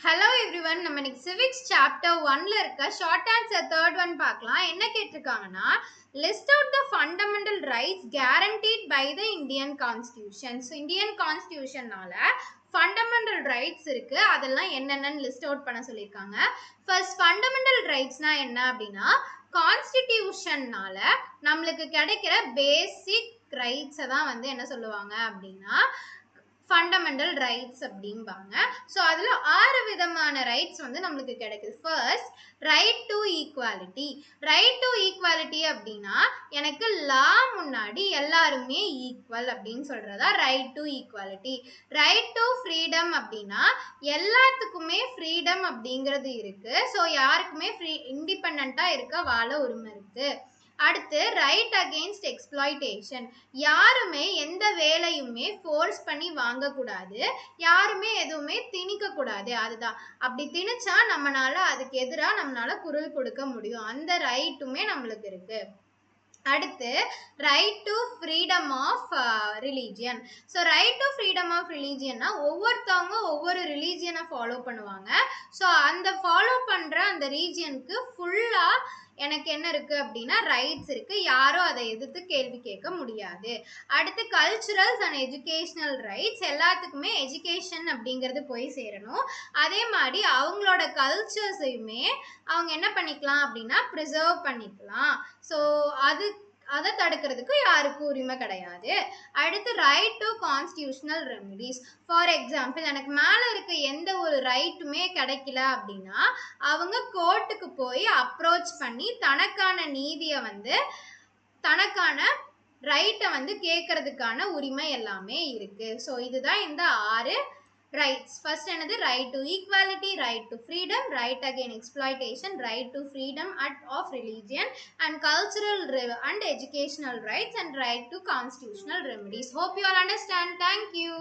Hello everyone, நம்ம இன்னைக்கு civics chapter 1ல இருக்க short answer third one பார்க்கலாம். என்ன கேட்டிருக்காங்கன்னா list out the fundamental rights guaranteed by the Indian Constitution. So Indian Constitutionனால fundamental rights இருக்கு. அதெல்லாம் என்னென்னன்னு list out பண்ண சொல்லியிருக்காங்க. First fundamental rightsனா என்ன அப்படின்னா Constitutionனால நம்மளுக்கு கிடைக்கிற basic rights தான் வந்து என்ன சொல்லுவாங்க அப்படின்னா ஃபண்டமெண்டல் ரைட்ஸ் அப்படிம்பாங்க. ஸோ அதில் 6 விதமான ரைட்ஸ் வந்து நம்மளுக்கு கிடைக்குது. First right to equality. Right to equality அப்படின்னா எனக்கு லா முன்னாடி எல்லாருமே ஈக்குவல் அப்படின்னு சொல்றதா right to equality. Right to freedom அப்படின்னா எல்லாத்துக்குமே ஃப்ரீடம் அப்படிங்கிறது இருக்கு. ஸோ யாருக்குமே இண்டிபெண்டா இருக்க வாழ உரிமை இருக்கு. அடுத்து ரைட் அகெயின்ஸ்ட் எக்ஸ்ப்ளாய்டேஷன். யாருமே எந்த வேலையுமே ஃபோர்ஸ் பண்ணி வாங்கக்கூடாது, யாருமே எதுவுமே திணிக்க கூடாது. அதுதான், அப்படி திணிச்சா நம்மளால அதுக்கு எதிராக நம்மளால குரல் கொடுக்க முடியும். அந்த ரைட்டுமே நம்மளுக்கு இருக்கு. அடுத்து right to freedom of religion. So right to freedom of ரிலீஜியன்னா ஒவ்வொருத்தவங்க ஒவ்வொரு ரிலீஜியனை ஃபாலோ பண்ணுவாங்க. ஸோ அந்த ஃபாலோ பண்ணுற அந்த ரீஜியனுக்கு ஃபுல்லாக எனக்கு என்ன இருக்கு அப்படின்னா ரைட்ஸ் இருக்கு. யாரும் அதை எதிர்த்து கேள்வி கேட்க முடியாது. அடுத்து கல்ச்சுரல்ஸ் அண்ட் எஜுகேஷனல் ரைட்ஸ். எல்லாத்துக்குமே எஜுகேஷன் அப்படிங்கிறது போய் சேரணும். அதே மாதிரி அவங்களோட கல்ச்சர்ஸையுமே அவங்க என்ன பண்ணிக்கலாம் அப்படின்னா ப்ரிசர்வ் பண்ணிக்கலாம். ஸோ அதை தடுக்கிறதுக்கு யாருக்கும் உரிமை கிடையாது. அடுத்து right to constitutional remedies. For example எனக்கு மேலே இருக்க எந்த ஒரு ரைட்டுமே கிடைக்கல அப்படின்னா அவங்க கோர்ட்டுக்கு போய் அப்ரோச் பண்ணி தனக்கான நீதியை வந்து தனக்கான ரைட்டை வந்து கேட்கறதுக்கான உரிமை எல்லாமே இருக்கு. ஸோ இதுதான் இந்த 6 rights. First என்னது right to equality, right to freedom, right against exploitation, right to freedom of religion and cultural and educational rights and right to constitutional remedies. Hope you all understand. Thank you.